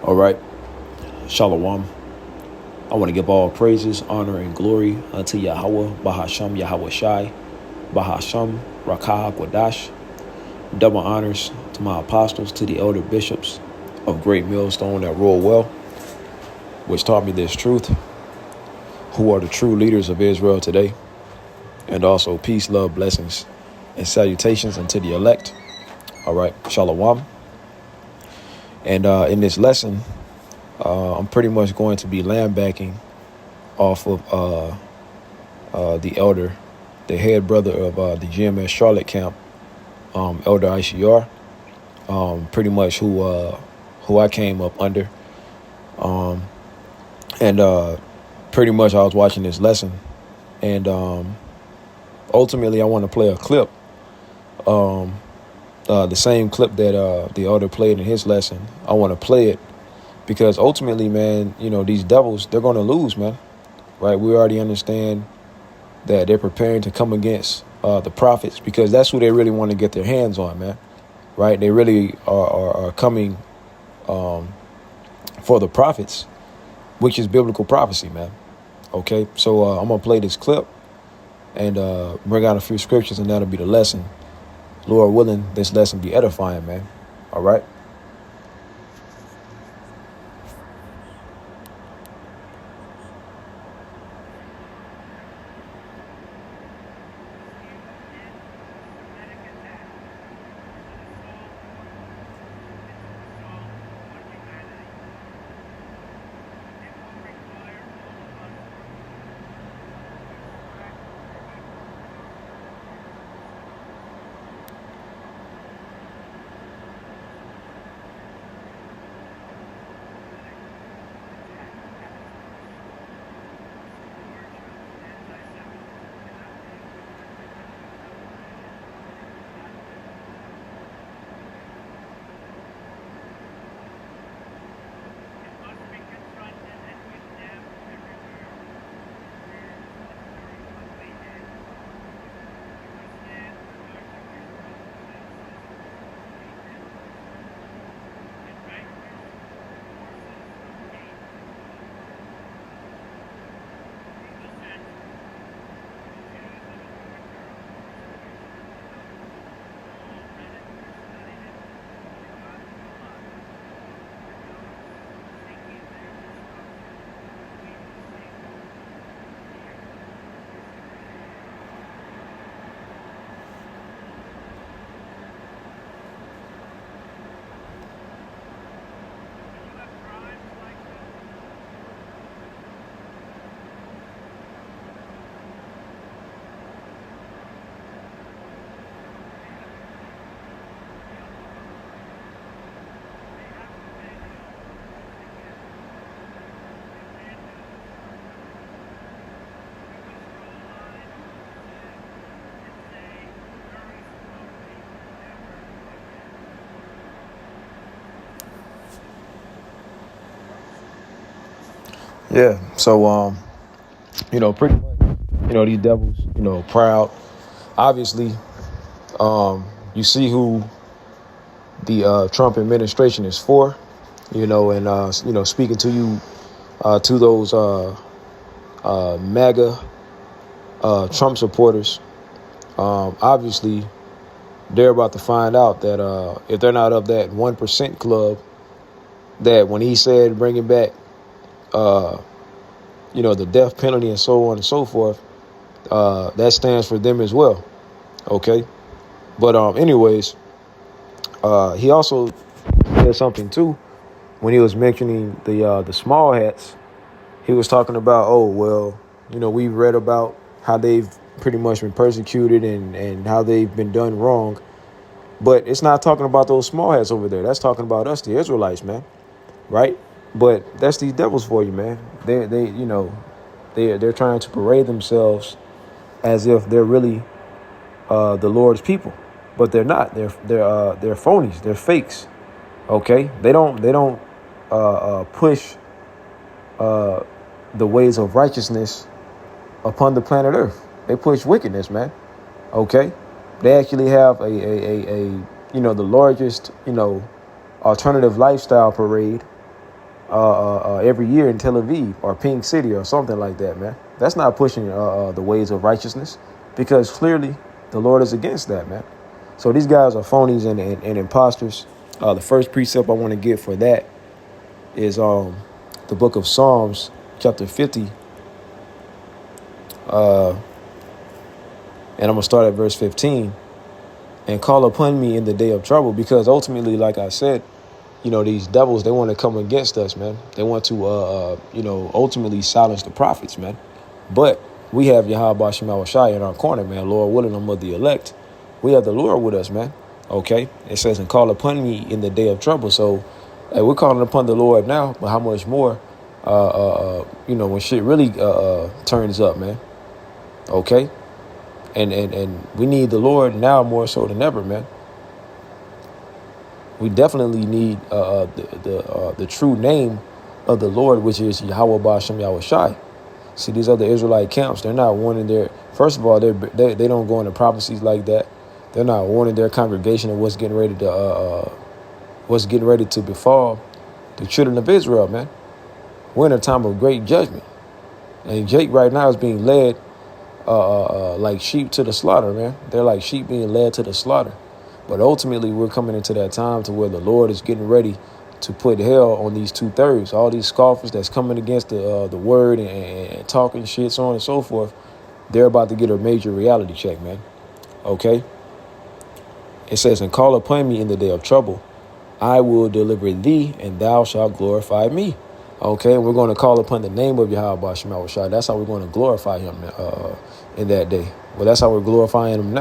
All right. Shalom. I want to give all praises, honor, and glory unto Yahweh, Bahasham Yahweh Shai, Bahasham Rakah Kwadash. Double honors to my apostles, to the elder bishops of Great Millstone that rule well, which taught me this truth, who are the true leaders of Israel today. And also peace, love, blessings, and salutations unto the elect. All right. Shalom. And in this lesson, I'm pretty much going to be landbacking off of the elder, the head brother of the GMS Charlotte camp, Elder ICR, pretty much who I came up under. And pretty much I was watching this lesson, and ultimately I want to play a clip, the same clip that the elder played in his lesson. I want to play it because ultimately, man, these devils, they're going to lose, man. Right? We already understand that they're preparing to come against the prophets because that's who they really want to get their hands on, man. Right? They really are coming for the prophets, which is biblical prophecy, man. Okay, so I'm going to play this clip and bring out a few scriptures, and that'll be the lesson. Lord willing, this lesson be edifying, man. All right. Yeah. So, pretty much, these devils, proud. Obviously, you see who the Trump administration is for, and, speaking to you, to those MAGA Trump supporters, obviously, they're about to find out that if they're not of that 1% club, that when he said bringing back, the death penalty and so on and so forth, that stands for them as well. Okay. But anyways, he also said something too when he was mentioning the small hats. He was talking about, oh, well, we've read about how they've pretty much been persecuted and how they've been done wrong. But it's not talking about those small hats over there. That's talking about us, the Israelites, man. Right? But that's these devils for you, man. They're trying to parade themselves as if they're really the Lord's people, but they're not. They're phonies. They're fakes. Okay, they don't push the ways of righteousness upon the planet Earth. They push wickedness, man. Okay, they actually have a the largest alternative lifestyle parade every year in Tel Aviv or Pink City or something like that, man. That's not pushing the ways of righteousness, because clearly the Lord is against that, man. So these guys are phonies and imposters. The first precept I want to get for that is the book of Psalms, chapter 50. And I'm going to start at verse 15. And call upon me in the day of trouble, because ultimately, like I said, these devils, they want to come against us, man. They want to, ultimately silence the prophets, man. But we have Yahweh Shema Shai in our corner, man. Lord willing, I'm of the elect. We have the Lord with us, man. Okay. It says, and call upon me in the day of trouble. So we're calling upon the Lord now, but how much more, when shit really turns up, man. Okay. And we need the Lord now more so than ever, man. We definitely need the true name of the Lord, which is Yahweh Ba'ashem Yahweh Shai. See, these other Israelite camps, they're not warning first of all, they don't go into prophecies like that. They're not warning their congregation of what's getting ready to befall the children of Israel, man. We're in a time of great judgment. And Jake right now is being led like sheep to the slaughter, man. They're like sheep being led to the slaughter. But ultimately, we're coming into that time to where the Lord is getting ready to put hell on these 2/3. All these scoffers that's coming against the word and talking shit, so on and so forth. They're about to get a major reality check, man. Okay. It says, and call upon me in the day of trouble. I will deliver thee, and thou shalt glorify me. Okay. We're going to call upon the name of Yahweh Shema Shai. That's how we're going to glorify him in that day. Well, that's how we're glorifying him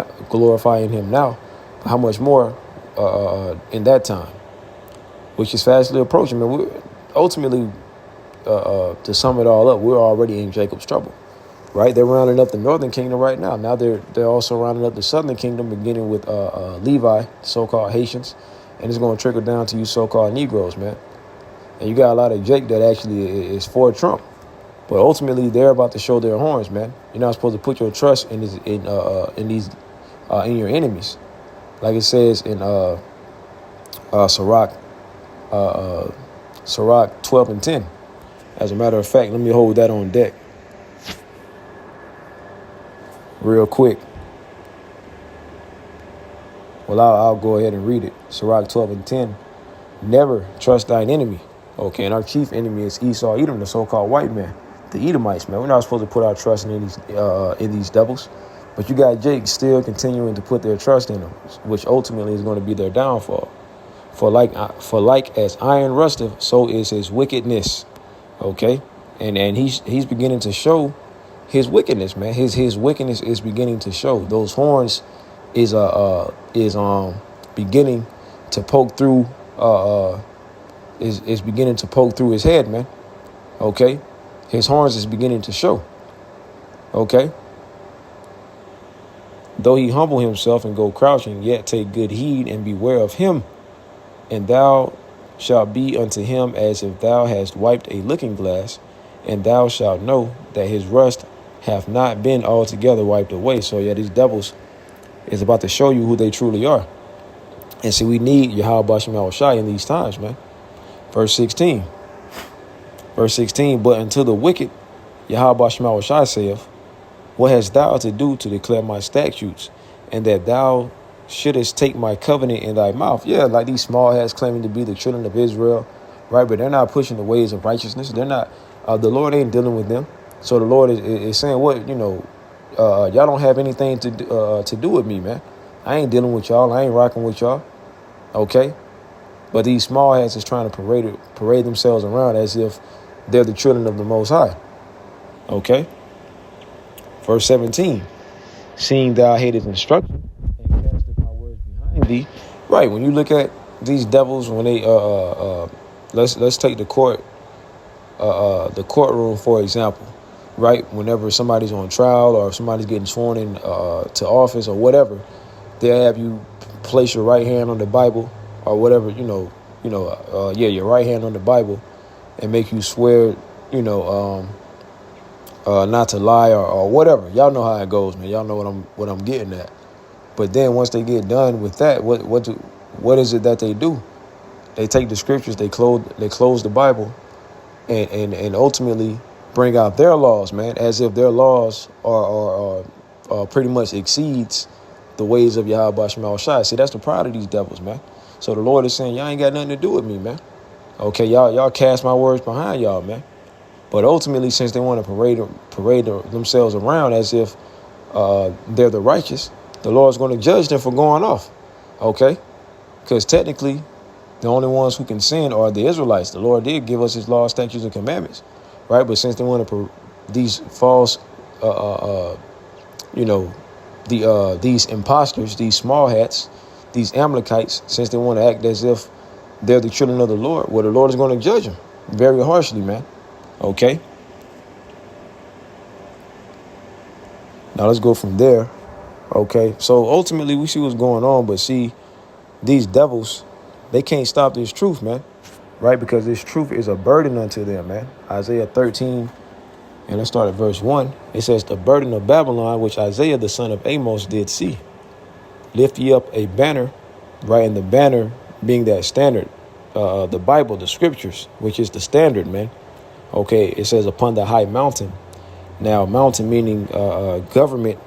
now. How much more in that time, which is fastly approaching. Man, ultimately, to sum it all up, we're already in Jacob's trouble, right? They're rounding up the northern kingdom right now. Now they're also rounding up the southern kingdom, beginning with Levi, so-called Haitians, and it's going to trickle down to you so-called Negroes, man. And you got a lot of Jake that actually is for Trump, but ultimately they're about to show their horns, man. You're not supposed to put your trust in your enemies. Like it says in Sirach 12 and 10. As a matter of fact, let me hold that on deck real quick. Well, I'll go ahead and read it. Sirach 12 and 10. Never trust thine enemy. Okay, and our chief enemy is Esau, Edom, the so-called white man, the Edomites, man. We're not supposed to put our trust in these devils. But you got Jake still continuing to put their trust in them, which ultimately is going to be their downfall. For like as iron rusteth, so is his wickedness. Okay, and he's beginning to show his wickedness, man. His wickedness is beginning to show. Those horns is beginning to poke through. Is beginning to poke through his head, man. Okay, his horns is beginning to show. Okay. Though he humble himself and go crouching, yet take good heed and beware of him. And thou shalt be unto him as if thou hast wiped a looking glass, and thou shalt know that his rust hath not been altogether wiped away. So yeah, these devils is about to show you who they truly are. And see, we need Yahweh Shema Shai in these times, man. Verse 16. But unto the wicked, Yahweh Shema Shai saith, what hast thou to do to declare my statutes, and that thou shouldest take my covenant in thy mouth? Yeah, like these small hats claiming to be the children of Israel, right? But they're not pushing the ways of righteousness. They're not. The Lord ain't dealing with them. So the Lord is saying, what, y'all don't have anything to do with me, man. I ain't dealing with y'all. I ain't rocking with y'all. Okay. But these small hats is trying to parade themselves around as if they're the children of the Most High. Okay. Verse 17, seeing thou hatest instruction and casteth my words behind thee. Right. When you look at these devils, when they let's take the courtroom, for example, right? Whenever somebody's on trial or if somebody's getting sworn in to office or whatever, they'll have you place your right hand on the Bible or whatever, your right hand on the Bible and make you swear, not to lie or whatever. Y'all know how it goes, man. Y'all know what I'm getting at. But then once they get done with that, what is it that they do? They take the scriptures, they close the Bible, and ultimately bring out their laws, man, as if their laws are pretty much exceeds the ways of Yahweh Shema Shai. See, that's the pride of these devils, man. So the Lord is saying, y'all ain't got nothing to do with me, man. Okay, y'all cast my words behind y'all, man. But ultimately, since they want to parade themselves around as if they're the righteous, the Lord's going to judge them for going off. Okay, because technically, the only ones who can sin are the Israelites. The Lord did give us his laws, statutes, and commandments, right? But since they want to these false, these imposters, these small hats, these Amalekites, since they want to act as if they're the children of the Lord, well, the Lord is going to judge them very harshly, man. Okay. Now let's go from there. Okay. So ultimately, we see what's going on, but see, these devils, they can't stop this truth, man. Right? Because this truth is a burden unto them, man. Isaiah 13, and let's start at verse 1. It says, the burden of Babylon, which Isaiah the son of Amos did see. Lift ye up a banner, right? And the banner being that standard, the Bible, the scriptures, which is the standard, man. Okay, it says upon the high mountain. Now, mountain meaning government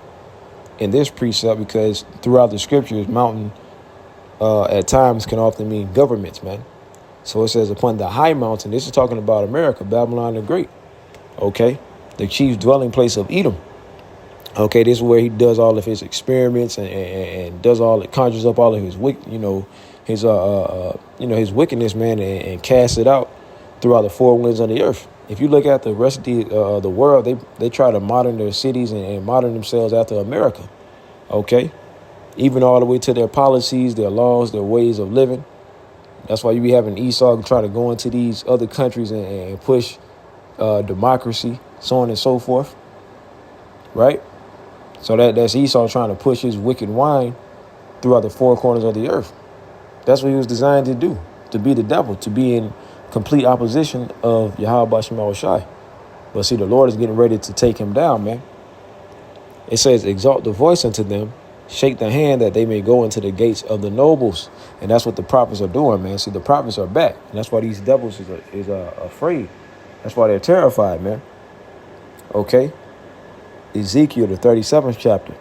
in this precept, because throughout the scriptures, mountain at times can often mean governments, man. So it says upon the high mountain. This is talking about America, Babylon the Great. Okay, the chief dwelling place of Edom. Okay, this is where he does all of his experiments and does all it, conjures up all of his his wickedness, man, and casts it out throughout the four winds of the earth. If you look at the rest of the world, they try to modern their cities and modern themselves after America. Okay, even all the way to their policies, their laws, their ways of living. That's why you be having Esau try to go into these other countries and push democracy, so on and so forth. Right. So that's Esau trying to push his wicked wine throughout the four corners of the earth. That's what he was designed to do, to be the devil, to be in complete opposition of Yahweh Shema Shai. But see, the Lord is getting ready to take him down, man. It says, exalt the voice unto them, shake the hand that they may go into the gates of the nobles. And that's what the prophets are doing, man. See, the prophets are back. And that's why these devils is afraid. That's why they're terrified, man. Okay. Ezekiel, the 37th chapter.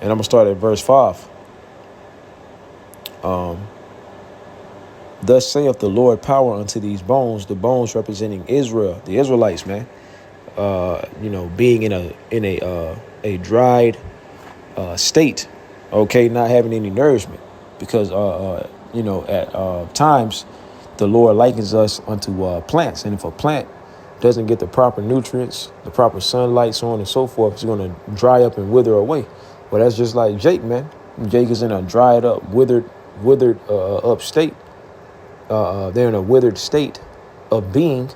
And I'm going to start at verse 5. Thus saith the Lord, power unto these bones, the bones representing Israel, the Israelites, man. Being in a dried state, okay, not having any nourishment, because at times the Lord likens us unto plants, and if a plant doesn't get the proper nutrients, the proper sunlight, so on and so forth, it's going to dry up and wither away. Well, that's just like Jake, man. Jake is in a dried up, withered up state. They're in a withered state of being,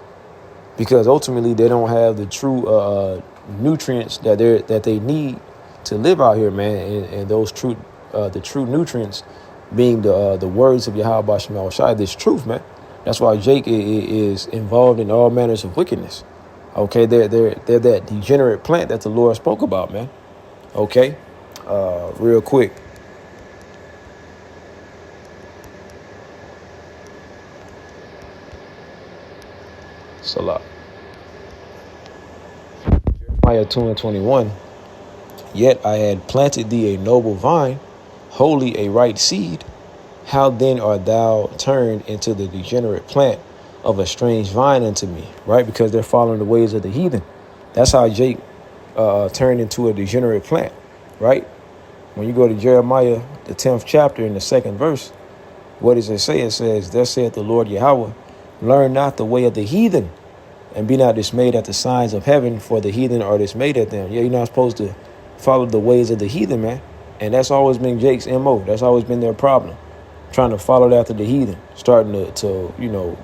because ultimately they don't have the true nutrients that they need to live out here, man. And those the true nutrients being the words of Yahweh Shema Shai, this truth, man. That's why Jake is involved in all manners of wickedness. Okay, they're that degenerate plant that the Lord spoke about, man. Okay, real quick. Salah. Jeremiah 2:21. Yet I had planted thee a noble vine, wholly a right seed. How then art thou turned into the degenerate plant of a strange vine unto me? Right? Because they're following the ways of the heathen. That's how Jake turned into a degenerate plant. Right? When you go to Jeremiah, the 10th chapter, in the 2nd verse, what does it say? It says, thus saith the Lord Yahweh, learn not the way of the heathen, and be not dismayed at the signs of heaven, for the heathen are dismayed at them. Yeah, you're not supposed to follow the ways of the heathen, man. And that's always been Jake's MO. That's always been their problem. Trying to follow after the heathen, starting to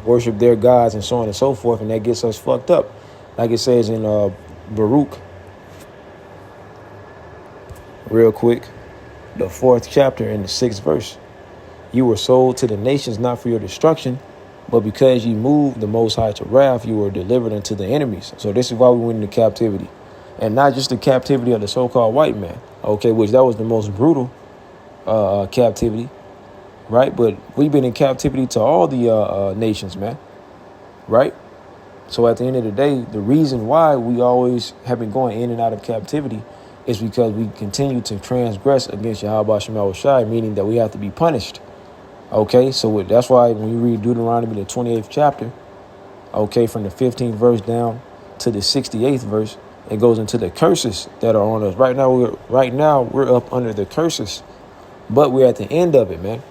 worship their gods and so on and so forth. And that gets us fucked up. Like it says in Baruch, real quick, the 4th chapter in the 6th verse. You were sold to the nations, not for your destruction, but because you moved the Most High to wrath, you were delivered unto the enemies. So this is why we went into captivity. And not just the captivity of the so-called white man, okay, which that was the most brutal captivity. right? But we've been in captivity to all the nations, man, right? So at the end of the day, the reason why we always have been going in and out of captivity is because we continue to transgress against Yahweh Shema Shai, meaning that we have to be punished. Okay, so that's why when you read Deuteronomy, the 28th chapter, okay, from the 15th verse down to the 68th verse, it goes into the curses that are on us. Right now we're up under the curses, but we're at the end of it, man.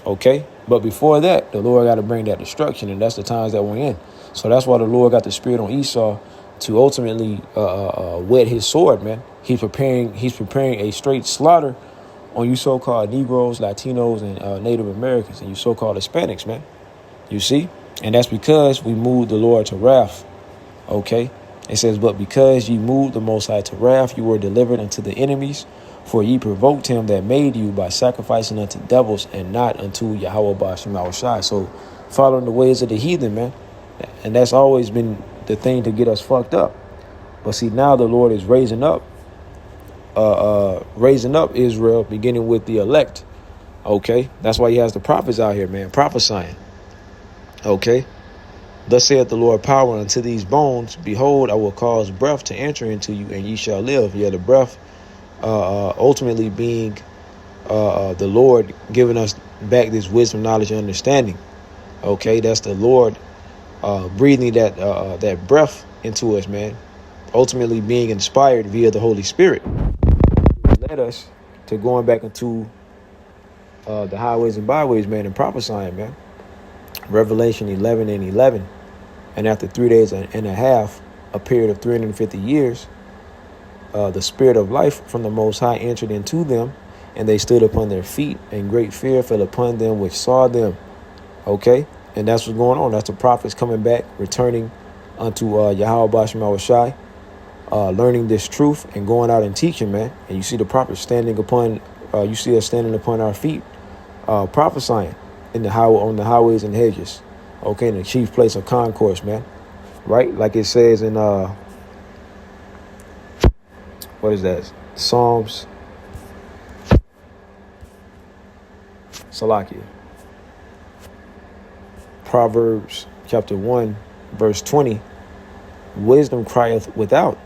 Okay, but before that, the Lord got to bring that destruction, and that's the times that we're in. So that's why the Lord got the spirit on Esau to ultimately whet his sword, man. He's preparing a straight slaughter on you so-called Negroes, Latinos, and Native Americans, and you so-called Hispanics, man. You see? And that's because we moved the Lord to wrath. Okay? It says, but because ye moved the Most High to wrath, you were delivered unto the enemies, for ye provoked him that made you by sacrificing unto devils and not unto Yahweh Ba'ashem Shai. So following the ways of the heathen, man. And that's always been the thing to get us fucked up. But see, now the Lord is raising up Israel, beginning with the elect. Okay? That's why he has the prophets out here, man, prophesying. Okay? Thus saith the Lord power unto these bones, behold, I will cause breath to enter into you, and ye shall live. Yeah, the breath ultimately being the Lord giving us back this wisdom, knowledge, and understanding. Okay, that's the Lord breathing that breath into us, man. Ultimately being inspired via the Holy Spirit. It led us to going back into the highways and byways, man, and prophesying, man. Revelation 11 and 11. And after 3 days and a half, a period of 350 years, the spirit of life from the Most High entered into them, and they stood upon their feet, and great fear fell upon them which saw them. Okay? And that's what's going on. That's the prophets coming back, returning unto Yahweh Ba'ashem Shai, learning this truth and going out and teaching, man. And you see the prophets standing upon, you see us standing upon our feet, prophesying on the highways and hedges. Okay, in the chief place of concourse, man. Right? Like it says in what is that? Psalms. Salakia. Proverbs chapter 1, verse 20. Wisdom crieth without.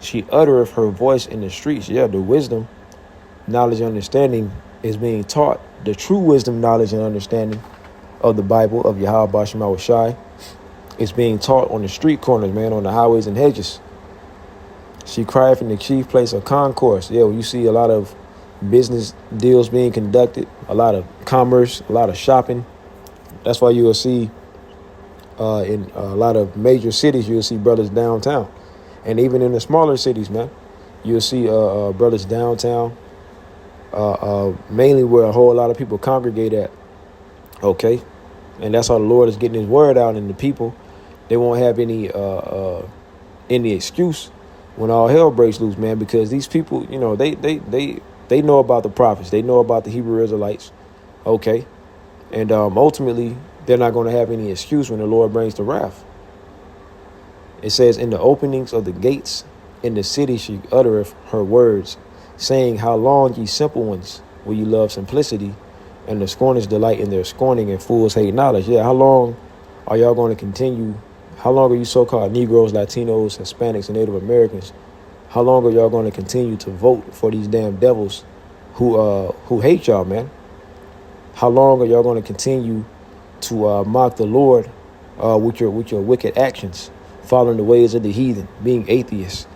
She uttereth her voice in the streets. Yeah, the wisdom, knowledge, and understanding is being taught. The true wisdom, knowledge, and understanding of the Bible, of Yahweh Ba'ashem Shai, is being taught on the street corners, man, on the highways and hedges. She crieth in the chief place of concourse. Yeah, you see a lot of business deals being conducted, a lot of commerce, a lot of shopping. That's why you will see in a lot of major cities, you'll see brothers downtown. And even in the smaller cities, man, you'll see brothers downtown, mainly where a whole lot of people congregate at. Okay, and that's how the Lord is getting his word out, and the people, they won't have any excuse when all hell breaks loose, man, because these people, you know, they know about the prophets, they know about the Hebrew Israelites. Okay, and ultimately they're not going to have any excuse when the Lord brings the wrath. It says, in the openings of the gates in the city she uttereth her words, saying, how long, ye simple ones, will you love simplicity? And the scorners delight in their scorning, and fools hate knowledge. Yeah, how long are y'all going to continue? How long are you so-called Negroes, Latinos, Hispanics, and Native Americans? How long are y'all going to continue to vote for these damn devils who hate y'all, man? How long are y'all going to continue to mock the Lord with your wicked actions, following the ways of the heathen, being atheists,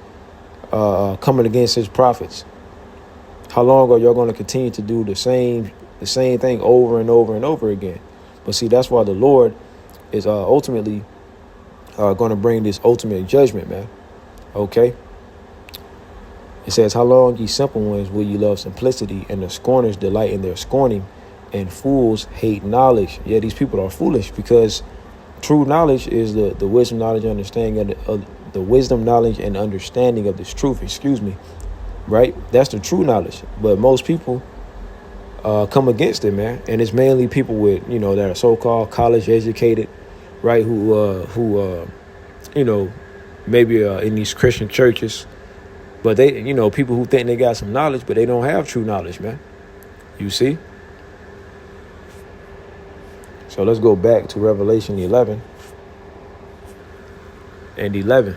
coming against his prophets? How long are y'all going to continue to do the same thing over and over and over again? But see, that's why the Lord is ultimately going to bring this ultimate judgment, man. Okay? It says, how long, ye simple ones, will you love simplicity? And the scorners delight in their scorning, and fools hate knowledge. Yeah, these people are foolish, because true knowledge is the wisdom, knowledge, and understanding of the wisdom, knowledge, and understanding of this truth. Right? That's the true knowledge. But most people come against it, man. And it's mainly people with, you know, that are so-called college educated, right? Who you know, maybe in these Christian churches, but they, you know, people who think they got some knowledge, but they don't have true knowledge, man. You see? So let's go back to Revelation 11 and 11.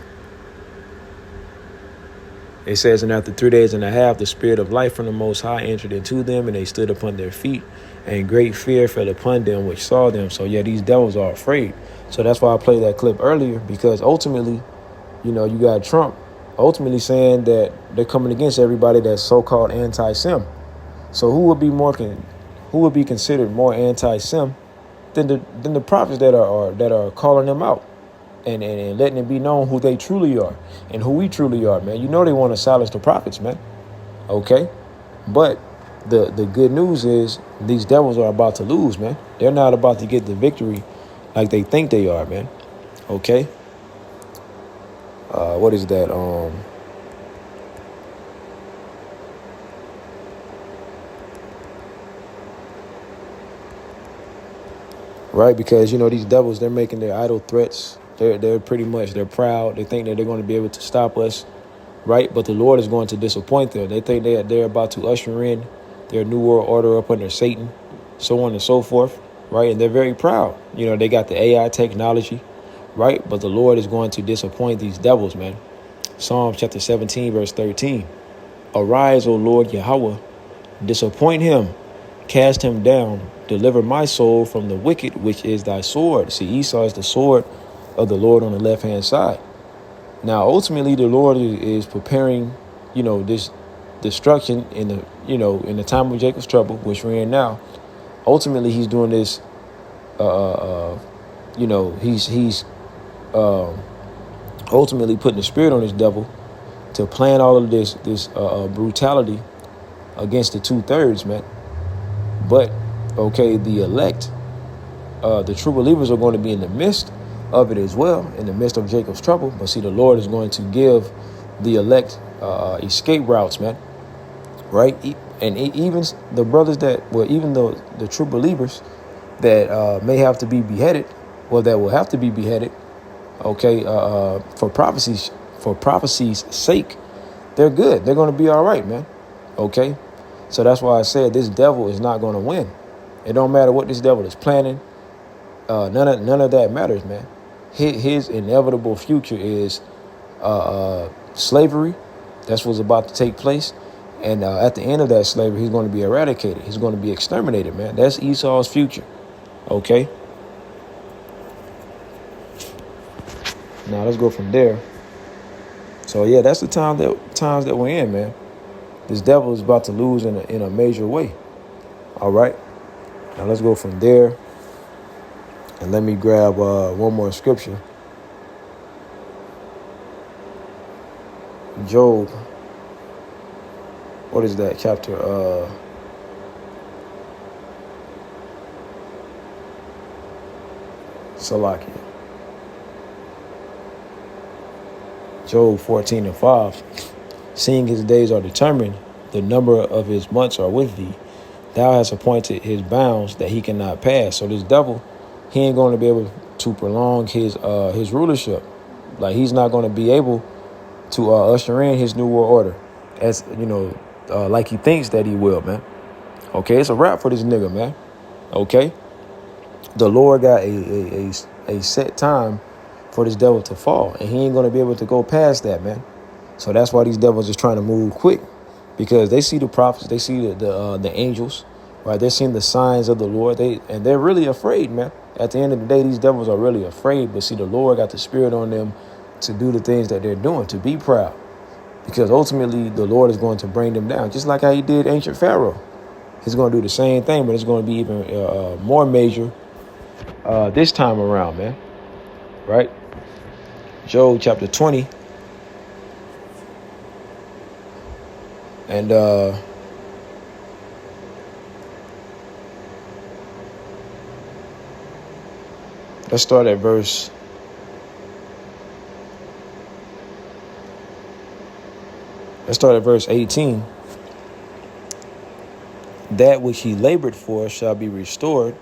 It says, and after 3 days and a half, the spirit of life from the Most High entered into them, and they stood upon their feet, and great fear fell upon them which saw them. So yeah, these devils are afraid. So that's why I played that clip earlier, because ultimately, you got Trump ultimately saying that they're coming against everybody that's so-called anti-Sim. So who would be considered more anti-Sim than the prophets that are calling them out? And letting it be known who they truly are and who we truly are, man. They want to silence the prophets, man. Okay? But the good news is these devils are about to lose, man. They're not about to get the victory like they think they are, man. Okay? What is that? Right? Because, these devils, they're making their idle threats. They're proud. They think that they're going to be able to stop us, right? But the Lord is going to disappoint them. They think they're about to usher in their new world order up under Satan, so on and so forth, right? And they're very proud. They got the AI technology, right? But the Lord is going to disappoint these devils, man. Psalm chapter 17, verse 13. Arise, O Lord Yahweh, disappoint him, cast him down, deliver my soul from the wicked, which is thy sword. See, Esau is the sword of the Lord on the left-hand side. Now, ultimately, the Lord is preparing, this destruction in the time of Jacob's trouble, which we're in now. Ultimately, he's doing this. He's ultimately putting the spirit on this devil to plan all of this brutality against the 2/3, man. But okay, the elect, the true believers are going to be in the midst of it as well, in the midst of Jacob's trouble. But see, the Lord is going to give the elect escape routes, man. Right? And even the brothers even the true believers that may have to be beheaded, that will have to be beheaded, okay, for prophecy's sake, they're good. They're going to be all right, man. Okay? So that's why I said this devil is not going to win. It don't matter what this devil is planning. None of that matters, man. His inevitable future is slavery. That's what's about to take place. And at the end of that slavery, he's going to be eradicated. He's going to be exterminated, man. That's Esau's future. Okay? Now let's go from there. So yeah, that's the times that we're in, man. This devil is about to lose in a major way. All right. Now let's go from there. And let me grab one more scripture. Job. What is that chapter? Salakia. Job 14 and 5. Seeing his days are determined, the number of his months are with thee. Thou hast appointed his bounds that he cannot pass. So this devil, he ain't going to be able to prolong his rulership. Like, he's not going to be able to usher in his new world order, as like he thinks that he will, man. Okay, it's a wrap for this nigga, man. Okay, the Lord got a set time for this devil to fall, and he ain't going to be able to go past that, man. So that's why these devils is trying to move quick, because they see the prophets, they see the angels, right? They're seeing the signs of the Lord, and they're really afraid, man. At the end of the day, these devils are really afraid, but see, the Lord got the spirit on them to do the things that they're doing, to be proud, because ultimately the Lord is going to bring them down, just like how he did ancient Pharaoh. He's going to do the same thing, but it's going to be even more major this time around, man. Right? Job chapter 20. And let's start at verse 18. That which he labored for shall be restore,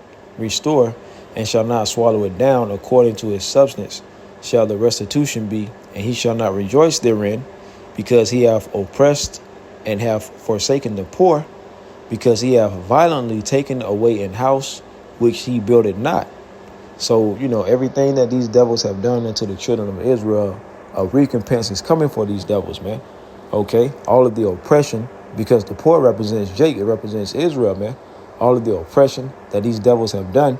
and shall not swallow it down. According to his substance shall the restitution be, and he shall not rejoice therein, because he hath oppressed and hath forsaken the poor, because he hath violently taken away in house which he built it not. So, everything that these devils have done unto the children of Israel, a recompense is coming for these devils, man. Okay? All of the oppression, because the poor represents Jake, it represents Israel, man. All of the oppression that these devils have done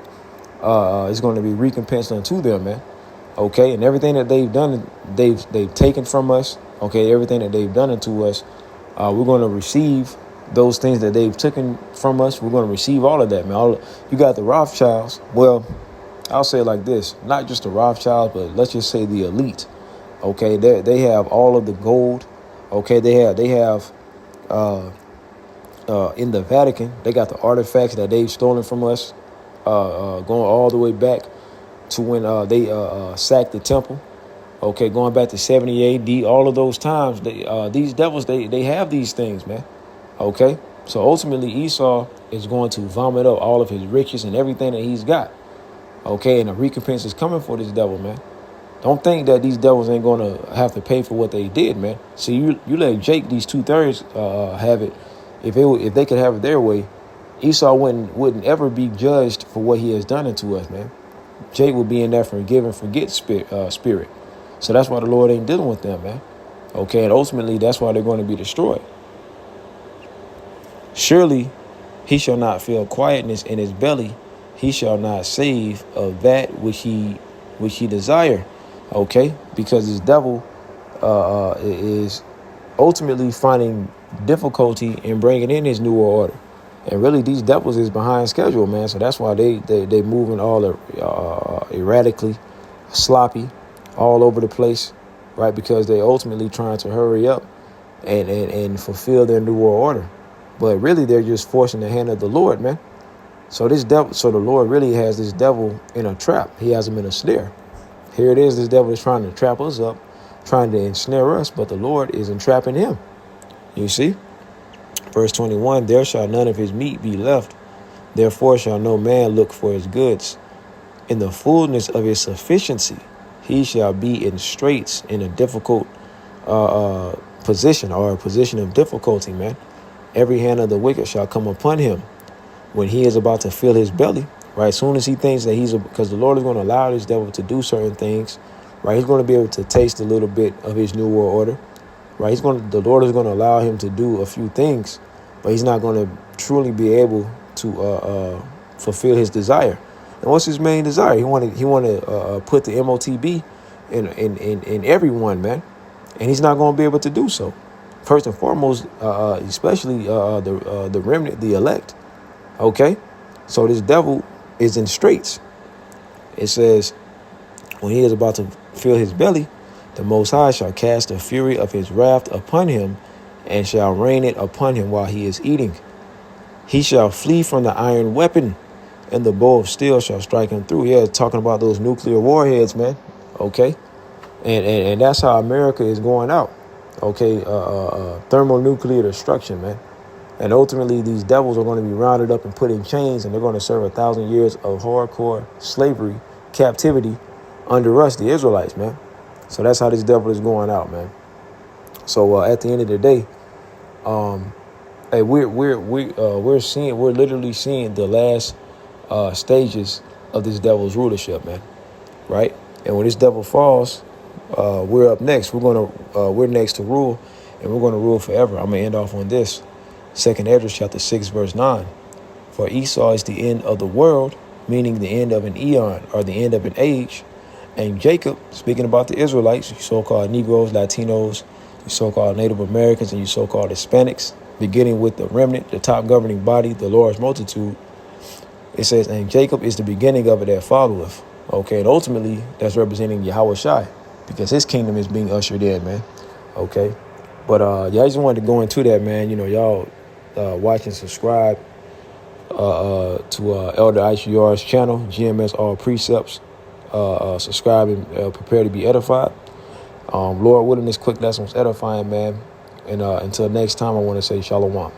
is going to be recompensed unto them, man. Okay? And everything that they've done, they've taken from us. Okay? Everything that they've done unto us, we're going to receive those things that they've taken from us. We're going to receive all of that, man. You got the Rothschilds. Well, I'll say it like this, not just the Rothschilds, but let's just say the elite. Okay, they have all of the gold. Okay, they have in the Vatican, they got the artifacts that they've stolen from us, going all the way back to when they sacked the temple. Okay, going back to 70 AD, all of those times, these devils, they have these things, man. Okay, so ultimately Esau is going to vomit up all of his riches and everything that he's got. Okay, and a recompense is coming for this devil, man. Don't think that these devils ain't going to have to pay for what they did, man. See, you let Jake, these 2/3, have it. If they could have it their way, Esau wouldn't ever be judged for what he has done unto us, man. Jake will be in that forgive and forget spirit. So that's why the Lord ain't dealing with them, man. Okay, and ultimately that's why they're going to be destroyed. Surely he shall not feel quietness in his belly. He shall not save of that which he desire. Okay, because this devil is ultimately finding difficulty in bringing in his new world order, and really these devils is behind schedule, man. So that's why they moving all erratically, sloppy, all over the place, right? Because they ultimately trying to hurry up and fulfill their new world order, but really they're just forcing the hand of the Lord, man. So the Lord really has this devil in a trap. He has him in a snare. Here it is. This devil is trying to trap us up, trying to ensnare us, but the Lord is entrapping him. You see? Verse 21, there shall none of his meat be left. Therefore shall no man look for his goods. In the fullness of his sufficiency, he shall be in straits, in a difficult position, or a position of difficulty, man. Every hand of the wicked shall come upon him when he is about to fill his belly. Right, as soon as he thinks that because the Lord is going to allow this devil to do certain things, right? He's going to be able to taste a little bit of his new world order, right? The Lord is going to allow him to do a few things, but he's not going to truly be able to fulfill his desire. And what's his main desire? He want to put the MOTB in everyone, man, and he's not going to be able to do so. First and foremost, especially the remnant, the elect. Okay, so this devil is in straits. It says, when he is about to fill his belly, the Most High shall cast the fury of his wrath upon him, and shall rain it upon him while he is eating. He shall flee from the iron weapon, and the bow of steel shall strike him through. Yeah, talking about those nuclear warheads, man. Okay, and that's how America is going out. Okay, thermonuclear destruction, man. And ultimately, these devils are going to be rounded up and put in chains, and they're going to serve 1,000 years of hardcore slavery, captivity under us, the Israelites, man. So that's how this devil is going out, man. So at the end of the day, hey, we're literally seeing the last stages of this devil's rulership, man. Right? And when this devil falls, we're up next. We're next to rule, and we're going to rule forever. I'm going to end off on this. 2nd Ezra chapter 6, verse 9. For Esau is the end of the world, meaning the end of an eon, or the end of an age. And Jacob, speaking about the Israelites, you so-called Negroes, Latinos, you so-called Native Americans, and you so-called Hispanics, beginning with the remnant, the top governing body, the Lord's multitude. It says, and Jacob is the beginning of it that followeth. Okay, and ultimately, that's representing Yahweh Shai, because his kingdom is being ushered in, man. Okay, but yeah, I just wanted to go into that, man. Y'all watch and subscribe to Elder ICR's channel, GMS All Precepts. Subscribe and prepare to be edified. Lord willing, this quick lesson was edifying, man. And until next time, I want to say shalom.